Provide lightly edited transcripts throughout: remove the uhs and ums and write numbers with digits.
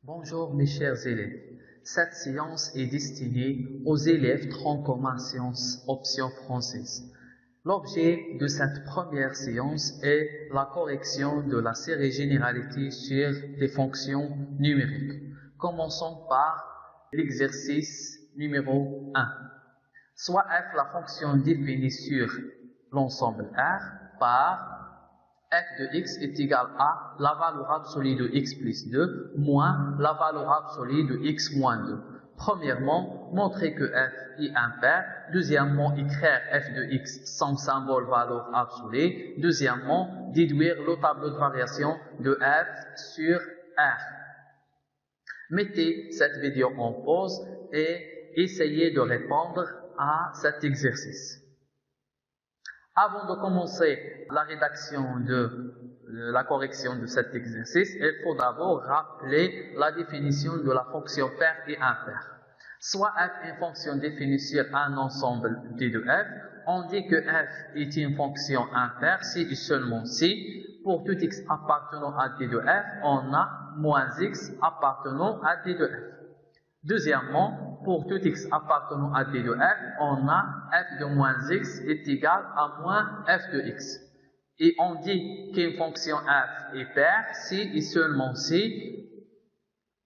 Bonjour mes chers élèves. Cette séance est destinée aux élèves tronc commun sciences option française. L'objet de cette première séance est la correction de la série généralité sur les fonctions numériques. Commençons par l'exercice numéro 1. Soit f la fonction définie sur l'ensemble R par f de x est égal à la valeur absolue de x plus 2 moins la valeur absolue de x moins 2. Premièrement, montrer que f est impair. Deuxièmement, écrire f de x sans symbole valeur absolue. Deuxièmement, déduire le tableau de variation de f sur R. Mettez cette vidéo en pause et essayez de répondre à cet exercice. Avant de commencer la rédaction de la correction de cet exercice, il faut d'abord rappeler la définition de la fonction paire et impaire. Soit f est une fonction définie sur un ensemble D de f, on dit que f est une fonction impaire si et seulement si, pour tout x appartenant à D de f, on a moins x appartenant à D de f. Deuxièmement, pour tout x appartenant à D de f, on a f de moins x est égal à moins f de x. Et on dit qu'une fonction f est paire si et seulement si,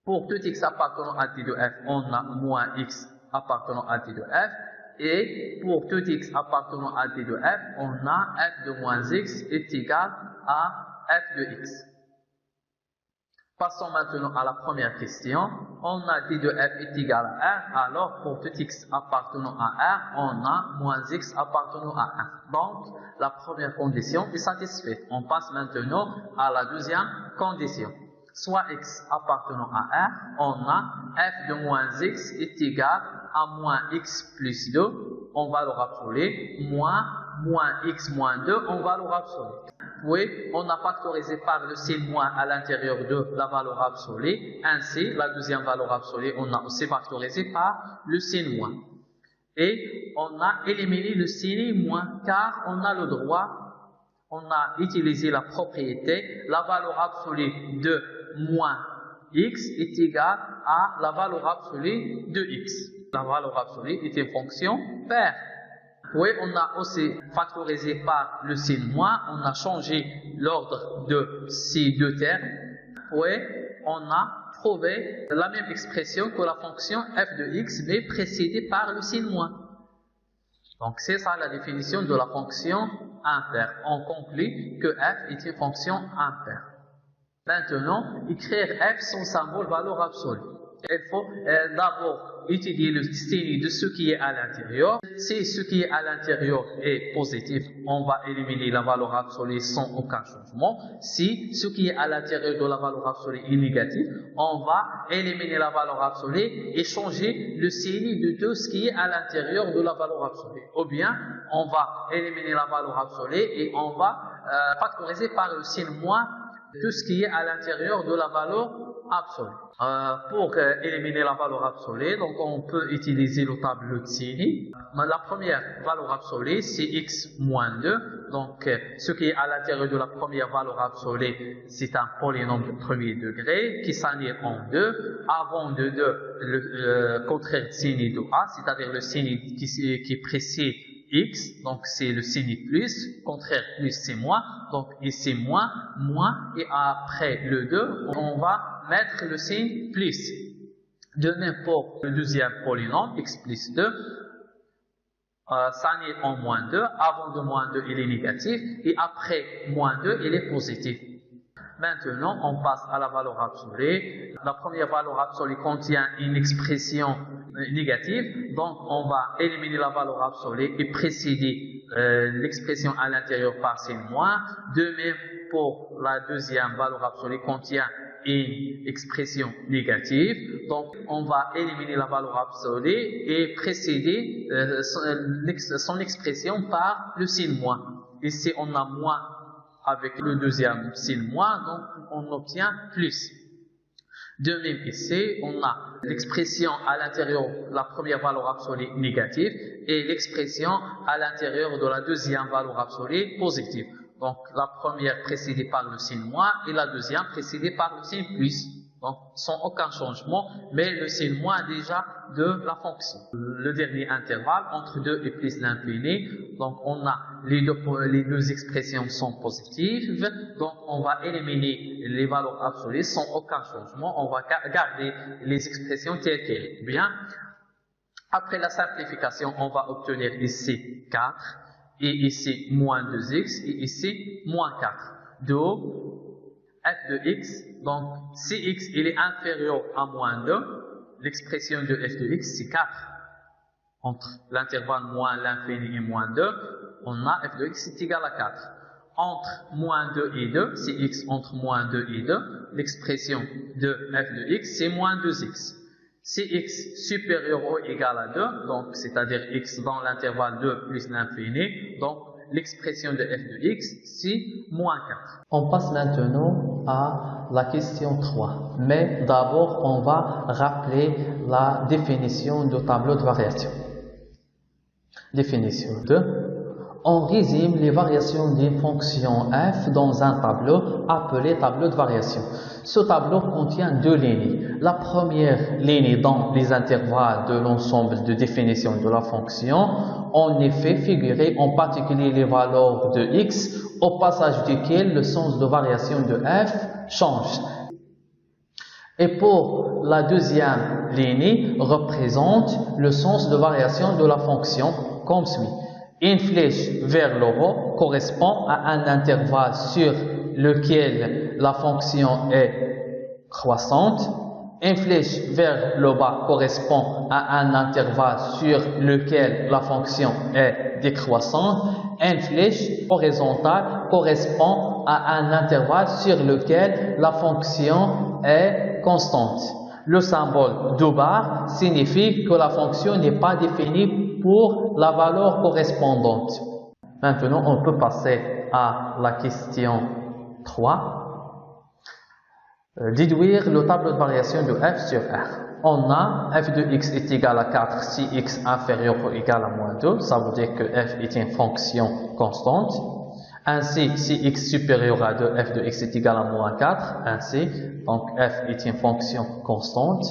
pour tout x appartenant à D de f, on a moins x appartenant à D de f. Et pour tout x appartenant à D de f, on a f de moins x est égal à f de x. Passons maintenant à la première question. On a D de f est égal à R, alors pour tout x appartenant à R, on a moins x appartenant à 1. Donc, la première condition est satisfaite. On passe maintenant à la deuxième condition. Soit x appartenant à R, on a f de moins x est égal à moins x plus 2 en valeur absolue, moins x moins 2 en valeur absolue. Oui, on a factorisé par le signe moins à l'intérieur de la valeur absolue. Ainsi, la deuxième valeur absolue, on a aussi factorisé par le signe moins. Et on a éliminé le signe moins car on a le droit, on a utilisé la propriété, la valeur absolue de moins x est égale à la valeur absolue de x. La valeur absolue est une fonction paire. Oui, on a aussi factorisé par le signe moins, on a changé l'ordre de ces deux termes. Oui, on a trouvé la même expression que la fonction f de x, mais précédée par le signe moins. Donc, c'est ça la définition de la fonction impaire. On conclut que f est une fonction impaire. Maintenant, écrire f sans symbole valeur absolue. Il faut d'abord étudier le signe de ce qui est à l'intérieur. Si ce qui est à l'intérieur est positif, on va éliminer la valeur absolue sans aucun changement. Si ce qui est à l'intérieur de la valeur absolue est négatif, on va éliminer la valeur absolue et changer le signe de tout ce qui est à l'intérieur de la valeur absolue. Ou bien, on va éliminer la valeur absolue et on va factoriser par le signe moins tout ce qui est à l'intérieur de la valeur absolue. Pour éliminer la valeur absolue, donc on peut utiliser le tableau de signes. La première valeur absolue, c'est x moins 2. Donc, ce qui est à l'intérieur de la première valeur absolue, c'est un polynôme de premier degré qui s'annule en 2. Avant de 2, le contraire de signe de a, c'est-à-dire le signe qui précède x, donc c'est le signe plus, contraire plus c'est moins, donc ici moins, et après le 2, on va mettre le signe plus. De même pour le deuxième polynôme, x plus 2, s'annule en moins 2, avant de moins 2 il est négatif, et après moins 2 il est positif. Maintenant, on passe à la valeur absolue. La première valeur absolue contient une expression négative, donc on va éliminer la valeur absolue et précéder l'expression à l'intérieur par signe moins. De même pour la deuxième valeur absolue contient une expression négative, donc on va éliminer la valeur absolue et précéder son expression par le signe moins. Ici on a moins avec le deuxième signe moins, donc on obtient plus. De même ici, on a l'expression à l'intérieur de la première valeur absolue négative et l'expression à l'intérieur de la deuxième valeur absolue positive. Donc la première précédée par le signe moins et la deuxième précédée par le signe plus. donc sans aucun changement, mais le signe moins déjà de la fonction. Le dernier intervalle entre 2 et plus l'infini, donc on a les deux expressions sont positives, donc on va éliminer les valeurs absolues sans aucun changement, on va garder les expressions telles quelles. Bien. Après la simplification, on va obtenir ici 4, et ici moins 2x, et ici moins 4. D'où f de x, donc si x il est inférieur à moins 2, l'expression de f de x c'est 4. Entre l'intervalle moins l'infini et moins 2, on a f de x est égal à 4. Entre moins 2 et 2, si x entre moins 2 et 2, l'expression de f de x c'est moins 2x. Si x supérieur ou égal à 2, donc c'est-à-dire x dans l'intervalle 2 plus l'infini, donc l'expression de f de x c'est moins 4. On passe maintenant à la question 3. Mais d'abord, on va rappeler la définition du tableau de variation. Définition 2. On résume les variations des fonctions f dans un tableau appelé tableau de variation. Ce tableau contient deux lignes. La première ligne dans les intervalles de l'ensemble de définition de la fonction, en effet figurer en particulier les valeurs de x, au passage duquel le sens de variation de f change. Et pour la deuxième ligne, représente le sens de variation de la fonction comme suit. Une flèche vers le haut correspond à un intervalle sur lequel la fonction est croissante. Une flèche vers le bas correspond à un intervalle sur lequel la fonction est décroissante. Une flèche horizontale correspond à un intervalle sur lequel la fonction est constante. Le symbole de barre signifie que la fonction n'est pas définie pour la valeur correspondante. Maintenant, on peut passer à la question 3. Déduire le tableau de variation de f sur R. On a f de x est égal à 4 si x inférieur ou égal à moins 2. Ça veut dire que f est une fonction constante. Ainsi, si x supérieur à 2, f de x est égal à moins 4. Ainsi, donc f est une fonction constante.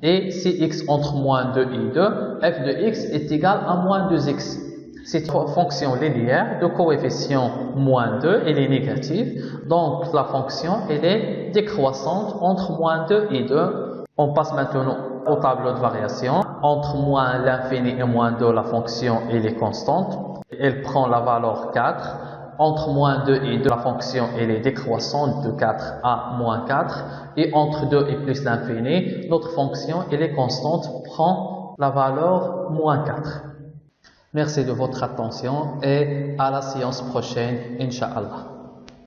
Et si x entre moins 2 et 2, f de x est égal à moins 2x. C'est une fonction linéaire de coefficient moins 2, elle est négative. Donc la fonction, elle est décroissante entre moins 2 et 2. On passe maintenant au tableau de variation. Entre moins l'infini et moins 2, la fonction, elle est constante. Elle prend la valeur 4. Entre moins 2 et 2, la fonction elle est décroissante de 4 à moins 4. Et entre 2 et plus l'infini, notre fonction elle est constante, prend la valeur moins 4. Merci de votre attention et à la séance prochaine, Inch'Allah.